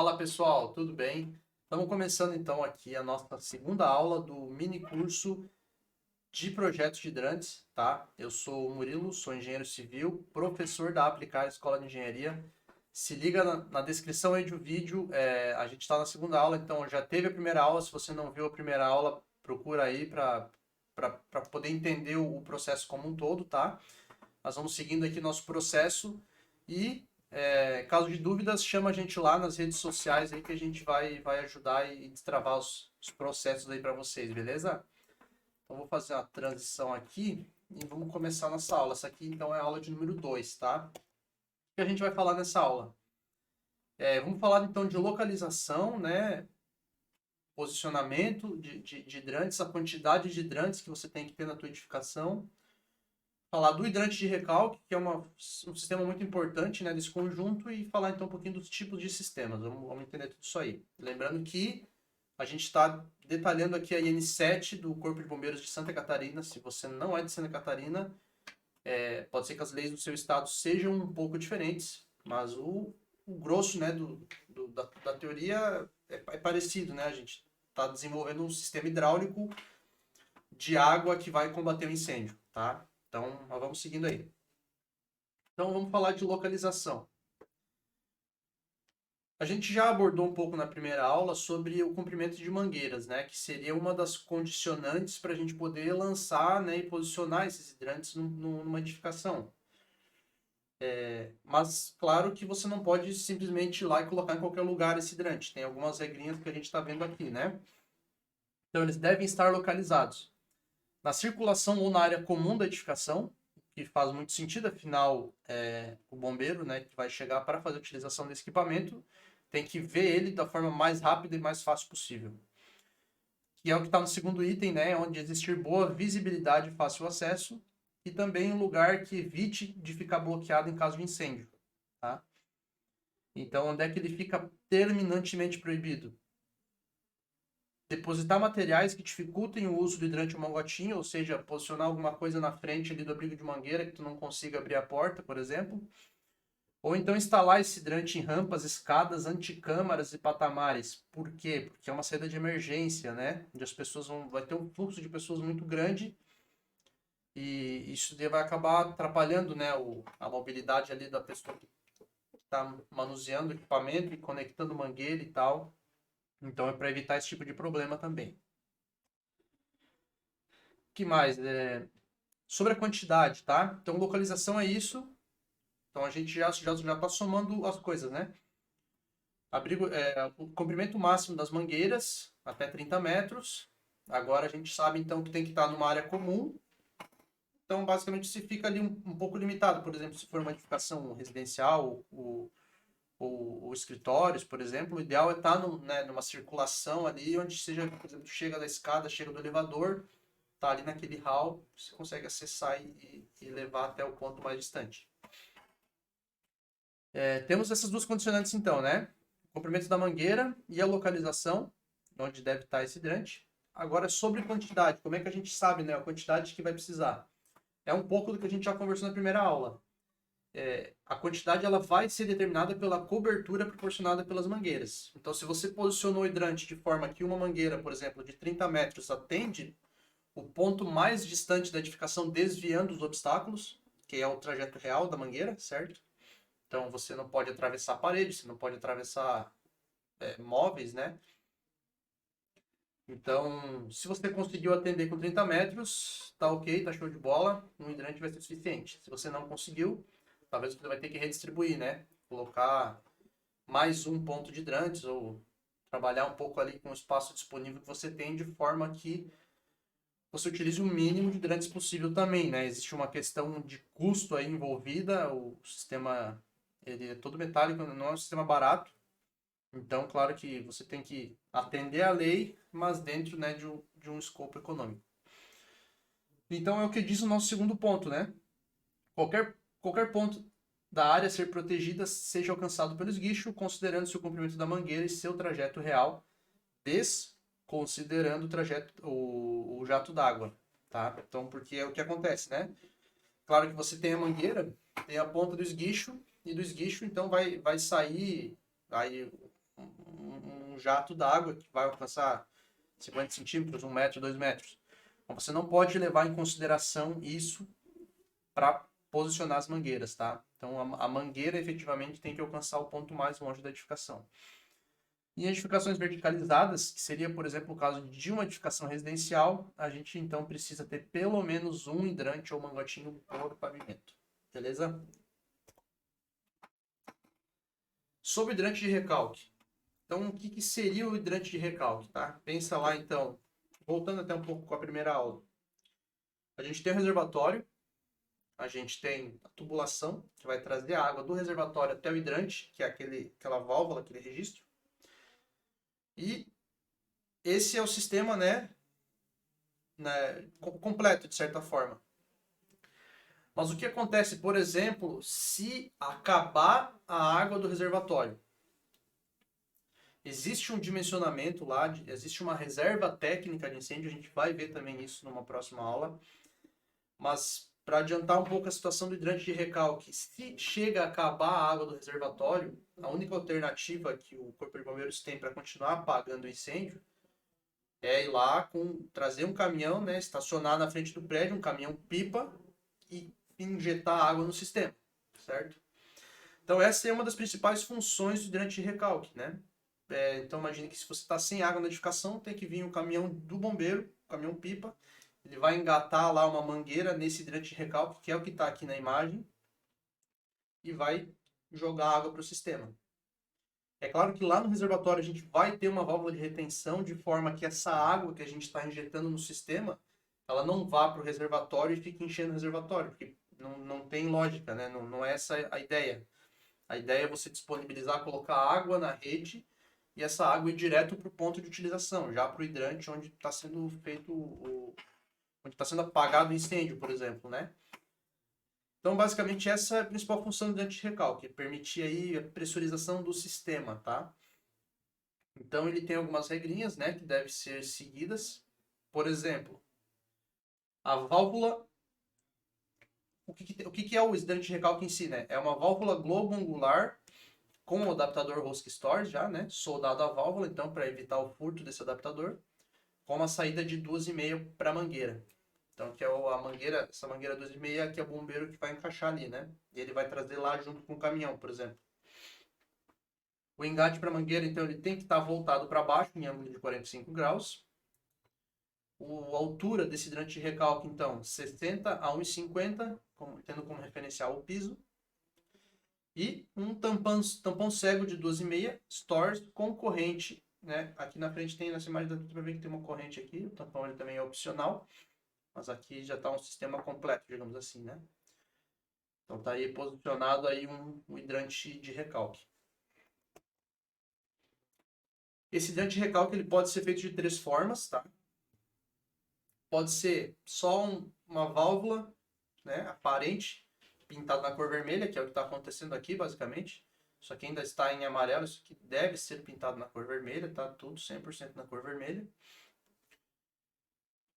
Fala pessoal, tudo bem? Estamos começando então aqui a nossa segunda aula do mini curso de projetos de hidrantes, tá? Eu sou o Murilo, sou engenheiro civil, professor da Aplicar Escola de Engenharia. Se liga na descrição aí do vídeo, a gente está na segunda aula, então já teve a primeira aula. Se você não viu a primeira aula, procura aí para poder entender o processo como um todo, tá? Nós vamos seguindo aqui nosso processo e caso de dúvidas, chama a gente lá nas redes sociais aí que a gente vai ajudar e destravar os processos aí para vocês, beleza? Então vou fazer uma transição aqui e vamos começar nossa aula. Essa aqui então é a aula de número 2, tá? O que a gente vai falar nessa aula? Vamos falar então de localização, né? Posicionamento de hidrantes, a quantidade de hidrantes que você tem que ter na tua edificação. Falar do hidrante de recalque, que é um sistema muito importante, né, desse conjunto, e falar então um pouquinho dos tipos de sistemas. Vamos entender tudo isso aí. Lembrando que a gente está detalhando aqui a IN7 do Corpo de Bombeiros de Santa Catarina. Se você não é de Santa Catarina, pode ser que as leis do seu estado sejam um pouco diferentes, mas o grosso, né, da teoria é parecido, né? A gente está desenvolvendo um sistema hidráulico de água que vai combater o incêndio, tá? Então, nós vamos seguindo aí. Então, vamos falar de localização. A gente já abordou um pouco na primeira aula sobre o comprimento de mangueiras, né? Que seria uma das condicionantes para a gente poder lançar, né, e posicionar esses hidrantes numa edificação. Mas, claro que você não pode simplesmente ir lá e colocar em qualquer lugar esse hidrante. Tem algumas regrinhas que a gente está vendo aqui, né? Então, eles devem estar localizados na circulação ou na área comum da edificação, que faz muito sentido, afinal, o bombeiro, né, que vai chegar para fazer a utilização desse equipamento, tem que ver ele da forma mais rápida e mais fácil possível. Que é o que está no segundo item, né, onde existir boa visibilidade e fácil acesso, e também um lugar que evite de ficar bloqueado em caso de incêndio. Tá? Então, onde é que ele fica terminantemente proibido? Depositar materiais que dificultem o uso do hidrante ou mangotinho, ou seja, posicionar alguma coisa na frente ali do abrigo de mangueira que tu não consiga abrir a porta, por exemplo. Ou então instalar esse hidrante em rampas, escadas, anticâmaras e patamares. Por quê? Porque é uma saída de emergência, né? Onde as pessoas vai ter um fluxo de pessoas muito grande e isso vai acabar atrapalhando, né, a mobilidade ali da pessoa que está manuseando o equipamento e conectando mangueira e tal. Então é para evitar esse tipo de problema também. O que mais? Sobre a quantidade, tá? Então, localização é isso. Então, a gente já está somando as coisas, né? O comprimento máximo das mangueiras, até 30 metros. Agora, a gente sabe, então, que tem que estar numa área comum. Então, basicamente, se fica ali um pouco limitado. Por exemplo, se for uma edificação residencial ou escritórios, por exemplo, o ideal é estar numa circulação ali, onde seja, por exemplo, chega da escada, chega do elevador, tá ali naquele hall, você consegue acessar e levar até o ponto mais distante. Temos essas duas condicionantes então, né? O comprimento da mangueira e a localização, onde deve estar esse hidrante. Agora, sobre quantidade, como é que a gente sabe, né, a quantidade que vai precisar? É um pouco do que a gente já conversou na primeira aula. A quantidade ela vai ser determinada pela cobertura proporcionada pelas mangueiras. Então, se você posicionou o hidrante de forma que uma mangueira, por exemplo, de 30 metros atende o ponto mais distante da edificação desviando os obstáculos, que é o trajeto real da mangueira, certo? Então você não pode atravessar a parede, você não pode atravessar móveis, né? Então, se você conseguiu atender com 30 metros, tá ok, tá show de bola, um hidrante vai ser suficiente. Se você não conseguiu, talvez você vai ter que redistribuir, né? Colocar mais um ponto de hidrantes ou trabalhar um pouco ali com o espaço disponível que você tem de forma que você utilize o mínimo de hidrantes possível também, né? Existe uma questão de custo aí envolvida, o sistema ele é todo metálico, não é um sistema barato. Então, claro que você tem que atender à lei, mas dentro, né, de um escopo econômico. Então, é o que diz o nosso segundo ponto, né? Qualquer ponto da área a ser protegida seja alcançado pelo esguicho, considerando-se o comprimento da mangueira e seu trajeto real, desconsiderando o jato d'água, tá? Então, porque é o que acontece, né? Claro que você tem a mangueira, tem a ponta do esguicho, e do esguicho, então, vai sair aí um jato d'água que vai alcançar 50 centímetros, 1 metro, 2 metros. Então, você não pode levar em consideração isso para posicionar as mangueiras, tá? Então, a mangueira efetivamente tem que alcançar o ponto mais longe da edificação. Em edificações verticalizadas, que seria, por exemplo, o caso de uma edificação residencial, a gente então precisa ter pelo menos um hidrante ou mangotinho por pavimento. Beleza? Sobre hidrante de recalque. Então, o que seria o hidrante de recalque, tá? Pensa lá, então, voltando até um pouco com a primeira aula. A gente tem o reservatório, a gente tem a tubulação, que vai trazer a água do reservatório até o hidrante, que é aquela válvula, aquele registro. E esse é o sistema, né, completo, de certa forma. Mas o que acontece, por exemplo, se acabar a água do reservatório? Existe um dimensionamento lá, existe uma reserva técnica de incêndio, a gente vai ver também isso numa próxima aula. Mas, para adiantar um pouco a situação do hidrante de recalque, se chega a acabar a água do reservatório, a única alternativa que o Corpo de Bombeiros tem para continuar apagando o incêndio é ir lá, trazer um caminhão, né, estacionar na frente do prédio, um caminhão pipa, e injetar água no sistema, certo? Então, essa é uma das principais funções do hidrante de recalque, né? Então, imagine que se você está sem água na edificação, tem que vir um caminhão do bombeiro, um caminhão pipa, ele vai engatar lá uma mangueira nesse hidrante de recalque, que é o que está aqui na imagem, e vai jogar água para o sistema. É claro que lá no reservatório a gente vai ter uma válvula de retenção, de forma que essa água que a gente está injetando no sistema, ela não vá para o reservatório e fique enchendo o reservatório, porque não tem lógica, né? Não é essa a ideia. A ideia é você disponibilizar, colocar água na rede e essa água ir direto para o ponto de utilização, já para o hidrante onde está sendo feito onde está sendo apagado o incêndio, por exemplo, né? Então, basicamente, essa é a principal função do hidrante de recalque, permitir aí a pressurização do sistema, tá? Então, ele tem algumas regrinhas, né, que devem ser seguidas. Por exemplo, a válvula... O que é o hidrante de recalque em si, né? É uma válvula globo-angular com o adaptador Rosca Storrs já, né? Soldado à válvula, então, para evitar o furto desse adaptador, com uma saída de 2,5 para a mangueira. Então, que é a mangueira, essa mangueira 2,5 que é o bombeiro que vai encaixar ali, né? E ele vai trazer lá junto com o caminhão, por exemplo. O engate para a mangueira, então, ele tem que estar voltado para baixo, em ângulo de 45 graus. A altura desse hidrante de recalque, então, 60 a 1,50, tendo como referencial o piso. E um tampão cego de 2,5 Storrs com corrente, né? Aqui na frente tem, nessa imagem daqui para ver que tem uma corrente aqui, o tampão ele também é opcional, mas aqui já está um sistema completo, digamos assim, né? Então tá aí posicionado aí um hidrante de recalque. Esse hidrante de recalque ele pode ser feito de 3 formas, tá? Pode ser só uma válvula, né, aparente, pintada na cor vermelha, que é o que está acontecendo aqui, basicamente. Isso aqui ainda está em amarelo, isso aqui deve ser pintado na cor vermelha, tá? Tudo 100% na cor vermelha.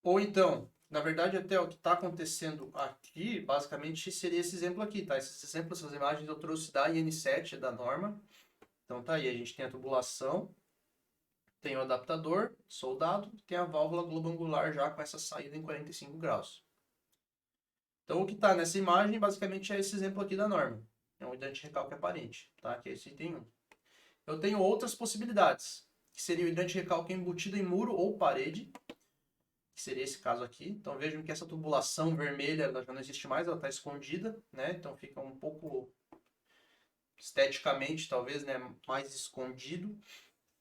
Ou então, na verdade, até o que está acontecendo aqui, basicamente, seria esse exemplo aqui, tá? Esses exemplos, essas imagens eu trouxe da IN7, da norma. Então tá aí, a gente tem a tubulação, tem o adaptador soldado, tem a válvula globo-angular já com essa saída em 45 graus. Então o que está nessa imagem, basicamente, é esse exemplo aqui da norma. É um hidrante de recalque aparente, tá? Que é esse item 1. Eu tenho outras possibilidades, que seria o hidrante de recalque embutido em muro ou parede, que seria esse caso aqui. Então vejam que essa tubulação vermelha ela já não existe mais, ela está escondida, né? Então fica um pouco esteticamente, talvez, né, mais escondido.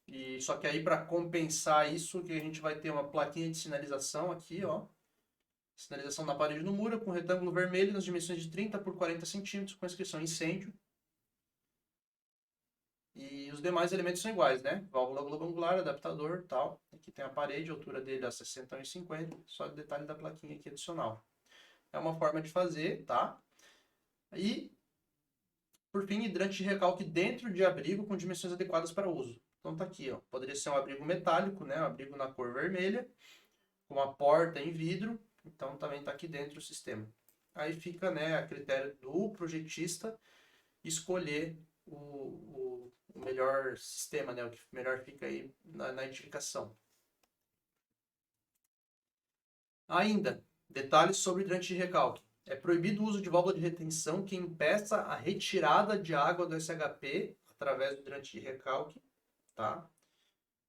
E só que aí para compensar isso, que a gente vai ter uma plaquinha de sinalização aqui, ó. Sinalização na parede no muro com retângulo vermelho nas dimensões de 30 por 40 centímetros com a inscrição incêndio. E os demais elementos são iguais, né? Válvula globo-angular, adaptador, tal. Aqui tem a parede, a altura dele é 60 e 50, só o detalhe da plaquinha aqui adicional. É uma forma de fazer, tá? E, por fim, hidrante de recalque dentro de abrigo com dimensões adequadas para uso. Então tá aqui, ó. Poderia ser um abrigo metálico, né? Um abrigo na cor vermelha, com uma porta em vidro. Então também tá aqui dentro o sistema. Aí fica, né, a critério do projetista escolher o o melhor sistema, né? O que melhor fica aí na edificação. Ainda, detalhes sobre hidrante de recalque. É proibido o uso de válvula de retenção que impeça a retirada de água do SHP através do hidrante de recalque, tá?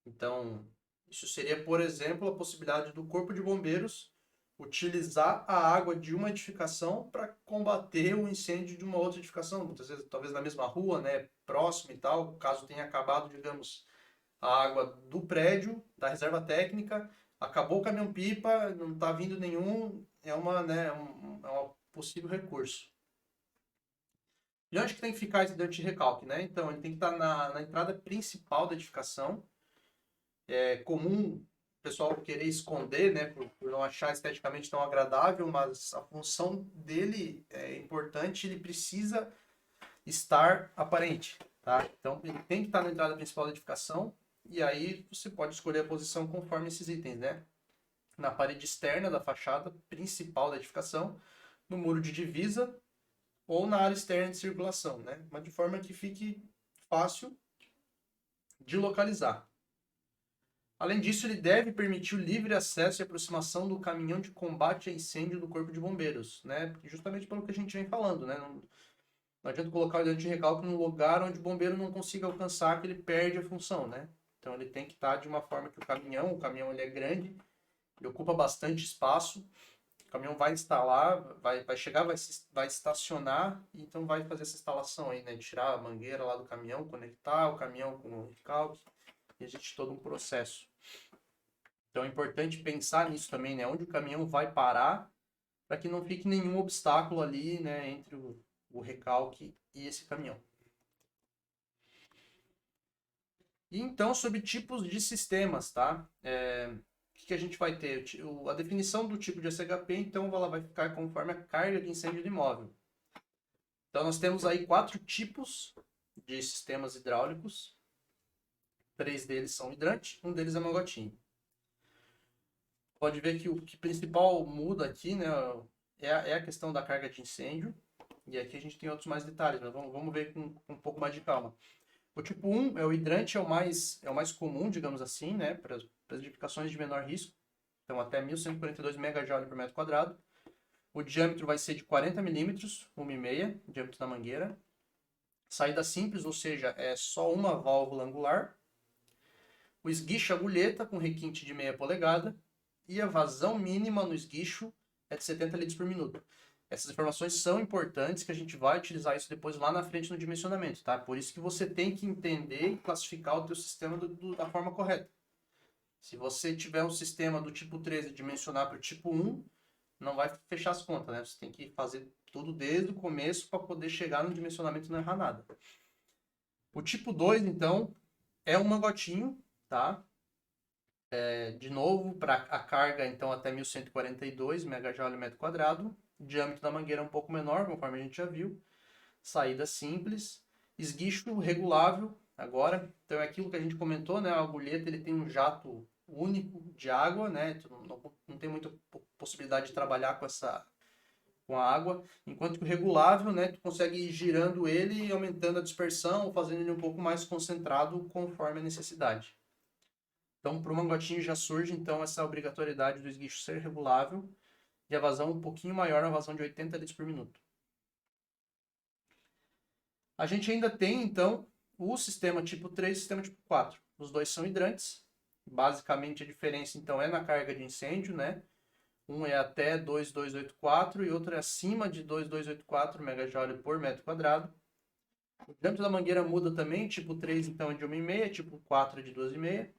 Então, isso seria, por exemplo, a possibilidade do Corpo de Bombeiros utilizar a água de uma edificação para combater o incêndio de uma outra edificação, muitas vezes talvez na mesma rua, né, próximo e tal, caso tenha acabado, digamos, a água do prédio, da reserva técnica, acabou o caminhão-pipa, não está vindo nenhum, é uma, né, é um possível recurso. E onde que tem que ficar esse hidrante de recalque, né? Então, ele tem que estar na entrada principal da edificação. É comum o pessoal querer esconder, né, por não achar esteticamente tão agradável, mas a função dele é importante, ele precisa estar aparente, tá? Então, ele tem que estar na entrada principal da edificação, e aí você pode escolher a posição conforme esses itens, né? Na parede externa da fachada principal da edificação, no muro de divisa ou na área externa de circulação, né? Mas de forma que fique fácil de localizar. Além disso, ele deve permitir o livre acesso e aproximação do caminhão de combate a incêndio do Corpo de Bombeiros, né? Justamente pelo que a gente vem falando, né? Não adianta colocar o hidrante de recalque num lugar onde o bombeiro não consiga alcançar, que ele perde a função, né? Então ele tem que estar de uma forma que o caminhão ele é grande, ele ocupa bastante espaço, o caminhão vai instalar, vai chegar, vai estacionar, e então vai fazer essa instalação aí, né? De tirar a mangueira lá do caminhão, conectar o caminhão com o recalque, e existe todo um processo. Então é importante pensar nisso também, né? Onde o caminhão vai parar, para que não fique nenhum obstáculo ali, né? Entre o recalque e esse caminhão. E então, sobre tipos de sistemas, tá? O que a gente vai ter? A definição do tipo de SHP, então, ela vai ficar conforme a carga de incêndio do imóvel. Então, nós temos aí 4 tipos de sistemas hidráulicos. 3 deles são hidrante, um deles é mangotinho. Pode ver que o que principal muda aqui, né, é a questão da carga de incêndio. E aqui a gente tem outros mais detalhes, mas vamos ver com um pouco mais de calma. O tipo 1 é o hidrante, é o mais comum, digamos assim, né, para as edificações de menor risco. Então, até 1.142 MJ por metro quadrado. O diâmetro vai ser de 40 milímetros, 1,5, diâmetro da mangueira. Saída simples, ou seja, é só uma válvula angular. O esguicho agulheta com requinte de meia polegada. E a vazão mínima no esguicho é de 70 litros por minuto. Essas informações são importantes, que a gente vai utilizar isso depois lá na frente no dimensionamento, tá? Por isso que você tem que entender e classificar o teu sistema da forma correta. Se você tiver um sistema do tipo 13 e dimensionar para o tipo 1, não vai fechar as contas, né? Você tem que fazer tudo desde o começo para poder chegar no dimensionamento e não errar nada. O tipo 2, então, é um mangotinho, tá? De novo, para a carga, então, até 1.142 MJ metro quadrado. Diâmetro da mangueira um pouco menor, conforme a gente já viu. Saída simples. Esguicho regulável, agora. Então, é aquilo que a gente comentou, né? A agulheta, ele tem um jato único de água, né? Tu não tem muita possibilidade de trabalhar com a água. Enquanto que o regulável, né? Tu consegue ir girando ele e aumentando a dispersão, fazendo ele um pouco mais concentrado conforme a necessidade. Então, para o mangotinho já surge, então, essa obrigatoriedade do esguicho ser regulável e a vazão um pouquinho maior, uma vazão de 80 litros por minuto. A gente ainda tem, então, o sistema tipo 3 e o sistema tipo 4. Os dois são hidrantes. Basicamente, a diferença, então, é na carga de incêndio, né? Um é até 2,284 e outro é acima de 2,284 MJ por metro quadrado. O diâmetro da mangueira muda também. Tipo 3, então, é de 1,5, tipo 4 é de 2,5.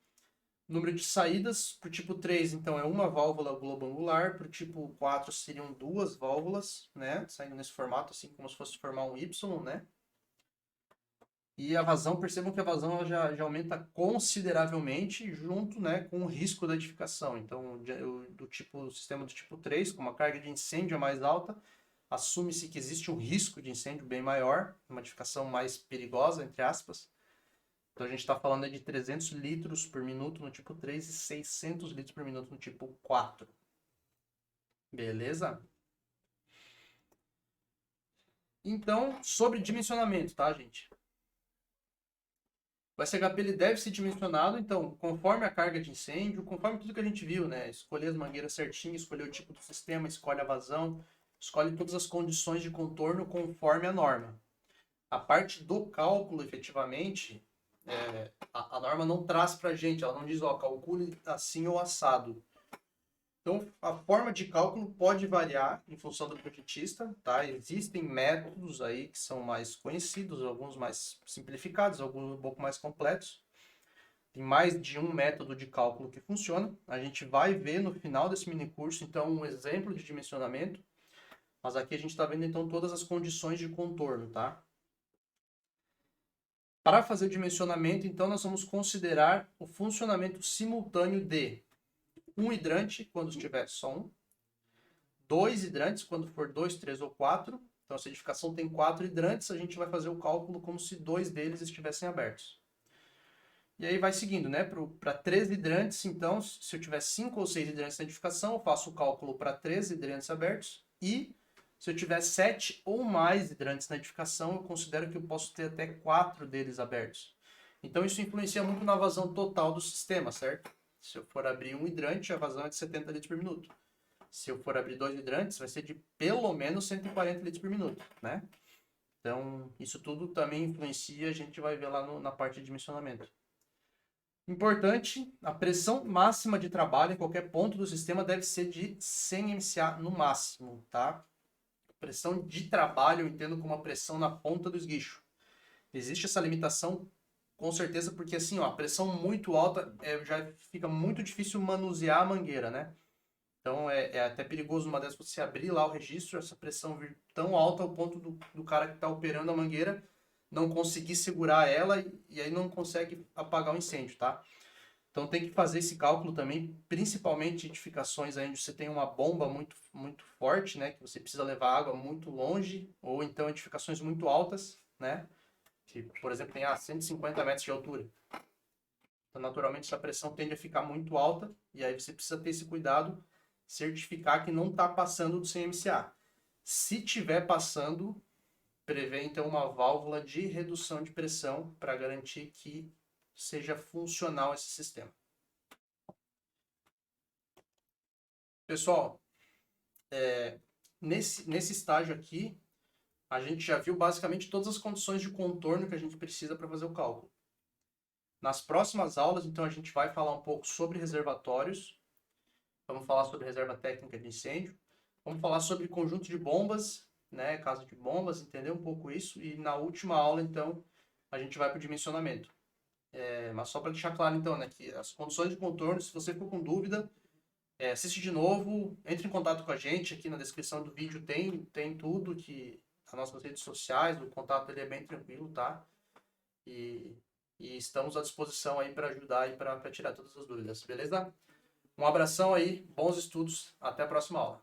Número de saídas, para o tipo 3, então, é uma válvula globo angular, para o tipo 4 seriam 2 válvulas, né? Saindo nesse formato, assim como se fosse formar um Y, né? E a vazão, percebam que a vazão ela já aumenta consideravelmente junto, né, com o risco da edificação. Então, o sistema do tipo 3, como a carga de incêndio é mais alta, assume-se que existe um risco de incêndio bem maior, uma edificação mais perigosa, entre aspas. Então a gente está falando de 300 litros por minuto no tipo 3 e 600 litros por minuto no tipo 4. Beleza? Então, sobre dimensionamento, tá, gente? O SHP ele deve ser dimensionado, então, conforme a carga de incêndio, conforme tudo que a gente viu, né? Escolher as mangueiras certinho, escolher o tipo do sistema, escolhe a vazão, escolhe todas as condições de contorno conforme a norma. A parte do cálculo, efetivamente, a norma não traz para a gente, ela não diz, ó, calcule assim ou assado. Então, a forma de cálculo pode variar em função do projetista, tá? Existem métodos aí que são mais conhecidos, alguns mais simplificados, alguns um pouco mais completos. Tem mais de um método de cálculo que funciona. A gente vai ver no final desse mini curso, então, um exemplo de dimensionamento. Mas aqui a gente está vendo, então, todas as condições de contorno, tá? Para fazer o dimensionamento, então, nós vamos considerar o funcionamento simultâneo de um hidrante, quando estiver só um, dois hidrantes, quando for 2, 3 ou 4. Então, se a edificação tem 4 hidrantes, a gente vai fazer o cálculo como se 2 deles estivessem abertos. E aí vai seguindo, né? Para 3 hidrantes, então, se eu tiver 5 ou 6 hidrantes na edificação, eu faço o cálculo para 3 hidrantes abertos. E se eu tiver 7 ou mais hidrantes na edificação, eu considero que eu posso ter até 4 deles abertos. Então, isso influencia muito na vazão total do sistema, certo? Se eu for abrir um hidrante, a vazão é de 70 litros por minuto. Se eu for abrir 2 hidrantes, vai ser de pelo menos 140 litros por minuto, né? Então, isso tudo também influencia, a gente vai ver lá na parte de dimensionamento. Importante, a pressão máxima de trabalho em qualquer ponto do sistema deve ser de 100 MCA no máximo, tá? Pressão de trabalho eu entendo como a pressão na ponta do esguicho. Existe essa limitação, com certeza, porque assim, ó, a pressão muito alta já fica muito difícil manusear a mangueira, né? Então é até perigoso uma dessas você abrir lá o registro, essa pressão vir tão alta ao ponto do cara que está operando a mangueira não conseguir segurar ela e aí não consegue apagar o incêndio, tá? Então tem que fazer esse cálculo também, principalmente em edificações aí onde você tem uma bomba muito, muito forte, né? Que você precisa levar água muito longe, ou então edificações muito altas, né? Que, por exemplo, tem 150 metros de altura. Então, naturalmente, essa pressão tende a ficar muito alta, e aí você precisa ter esse cuidado, certificar que não está passando do 100 MCA. Se tiver passando, prevê então uma válvula de redução de pressão para garantir que seja funcional esse sistema. Pessoal, nesse estágio aqui, a gente já viu basicamente todas as condições de contorno que a gente precisa para fazer o cálculo. Nas próximas aulas, então, a gente vai falar um pouco sobre reservatórios, vamos falar sobre reserva técnica de incêndio, vamos falar sobre conjunto de bombas, né, casa de bombas, entender um pouco isso, e na última aula, então, a gente vai para o dimensionamento. Mas só para deixar claro, então, né, que as condições de contorno, se você for com dúvida, assiste de novo, entre em contato com a gente, aqui na descrição do vídeo tem tudo, que as nossas redes sociais, o contato ele é bem tranquilo, tá? E estamos à disposição aí para ajudar e para tirar todas as dúvidas, beleza? Um abração aí, bons estudos, até a próxima aula.